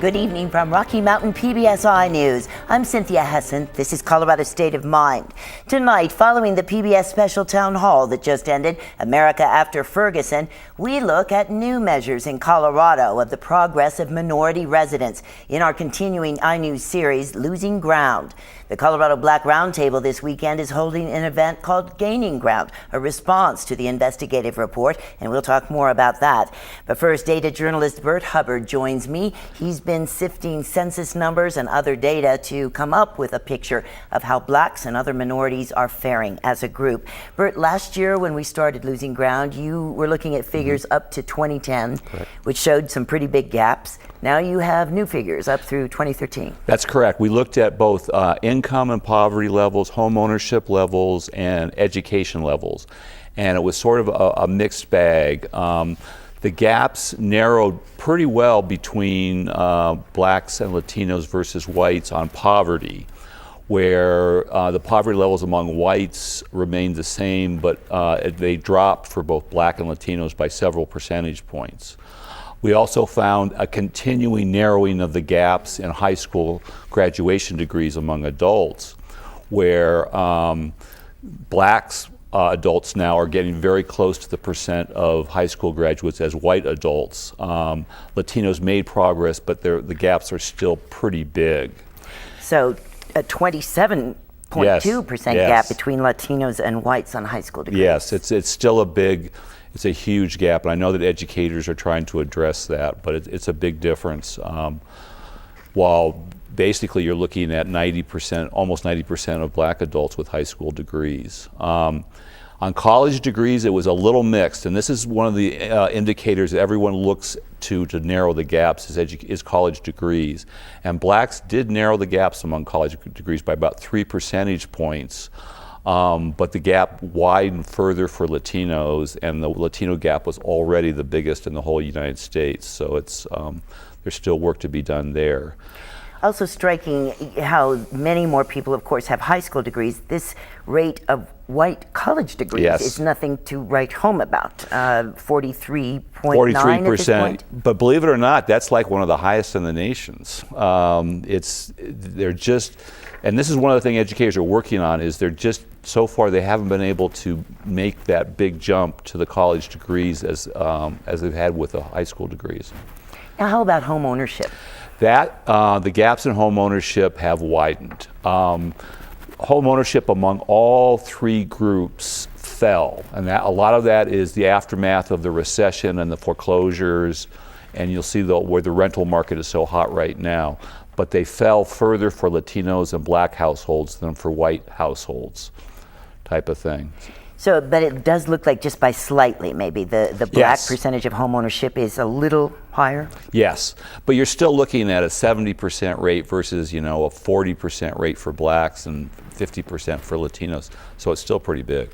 Good evening from Rocky Mountain PBSI News. I'm Cynthia Hessen. This is Colorado State of Mind. Tonight, following the PBS special town hall that just ended, America After Ferguson, we look at new measures in Colorado of the progress of minority residents in our continuing iNews series, Losing Ground. The Colorado Black Roundtable this weekend is holding an event called Gaining Ground, a response to the investigative report, and we'll talk more about that. But first, data journalist Burt Hubbard joins me. He's been sifting census numbers and other data to come up with a picture of how blacks and other minorities are faring as a group. Burt, last year when we started Losing Ground, you were looking at figures up to 2010, correct, which showed some pretty big gaps. Now you have new figures up through 2013. That's correct. We looked at both income and poverty levels, home ownership levels, and education levels. And it was sort of a mixed bag. The gaps narrowed pretty well between blacks and Latinos versus whites on poverty, where the poverty levels among whites remained the same, but they dropped for both black and Latinos by several percentage points. We also found a continuing narrowing of the gaps in high school graduation degrees among adults, where blacks adults now are getting very close to the percent of high school graduates as white adults. Latinos made progress, but the gaps are still pretty big. So a 27.2% gap between Latinos and whites on high school degrees. Yes, it's still it's a huge gap, and I know that educators are trying to address that, but it's a big difference. While basically you're looking at 90%, almost 90% of black adults with high school degrees. On college degrees, it was a little mixed, and this is one of the indicators that everyone looks to narrow the gaps is college degrees. And blacks did narrow the gaps among college degrees by about 3 percentage points. But the gap widened further for Latinos, and the Latino gap was already the biggest in the whole United States. So there's still work to be done there. Also striking how many more people, of course, have high school degrees. This rate of white college degrees is nothing to write home about. 43.9% at this point. But believe it or not, that's like one of the highest in the nations. And this is one of the things educators are working on, is so far they haven't been able to make that big jump to the college degrees as they've had with the high school degrees. Now, how about home ownership? The gaps in home ownership have widened. Home ownership among all three groups fell, and a lot of that is the aftermath of the recession and the foreclosures, and you'll see where the rental market is so hot right now. But they fell further for Latinos and black households than for white households, type of thing. So, but it does look like just by slightly, maybe the black percentage of home ownership is a little higher? Yes, but you're still looking at a 70% rate versus, a 40% rate for blacks and 50% for Latinos. So it's still pretty big.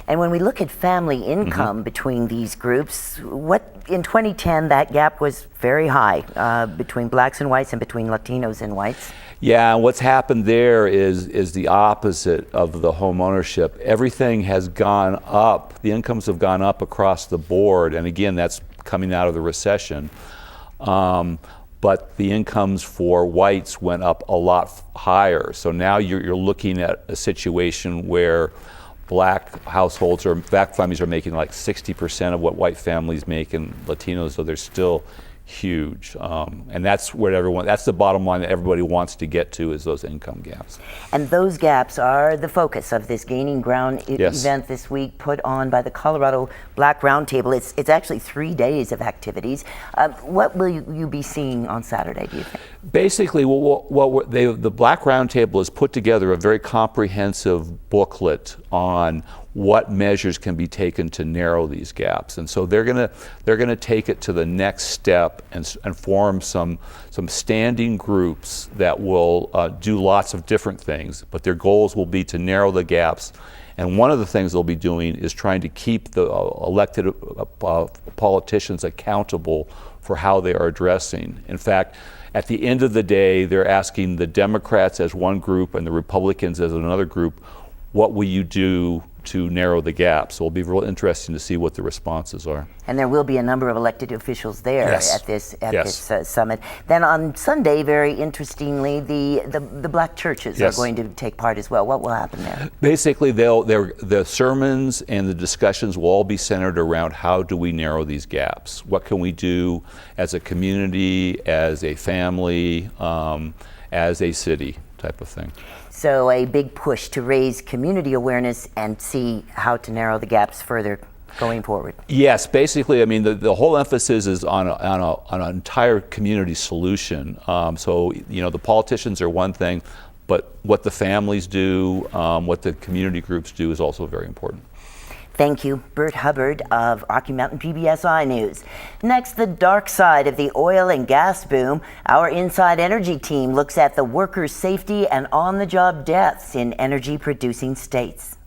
And when we look at family income between these groups, in 2010 that gap was very high between blacks and whites and between Latinos and whites. Yeah, what's happened there is the opposite of the home ownership. Everything has gone up. The incomes have gone up across the board, and again, that's coming out of the recession. But the incomes for whites went up a lot higher. So now you're looking at a situation where black families are making like 60% of what white families make, and Latinos, so they're still huge. And that's the bottom line that everybody wants to get to, is those income gaps. And those gaps are the focus of this Gaining Ground event this week, put on by the Colorado Black Roundtable. It's actually 3 days of activities. What will you be seeing on Saturday, do you think? Basically, the Black Roundtable has put together a very comprehensive booklet on what measures can be taken to narrow these gaps, and so they're gonna take it to the next step and form some standing groups that will do lots of different things, but their goals will be to narrow the gaps. And one of the things they'll be doing is trying to keep the elected politicians accountable for how they are addressing. In fact, at the end of the day, they're asking the Democrats as one group and the Republicans as another group, what will you do narrow the gap. So it'll be real interesting to see what the responses are. And there will be a number of elected officials there Yes. at this Yes. summit. Then on Sunday, very interestingly, the black churches Yes. are going to take part as well. What will happen there? Basically, the sermons and the discussions will all be centered around how do we narrow these gaps? What can we do as a community, as a family, as a city type of thing. So a big push to raise community awareness and see how to narrow the gaps further going forward. Yes, basically, I mean, the whole emphasis is on an entire community solution. So, you know, the politicians are one thing, but what the families do, what the community groups do is also very important. Thank you, Burt Hubbard of Rocky Mountain PBSI News. Next, the dark side of the oil and gas boom. Our Inside Energy team looks at the workers' safety and on-the-job deaths in energy-producing states.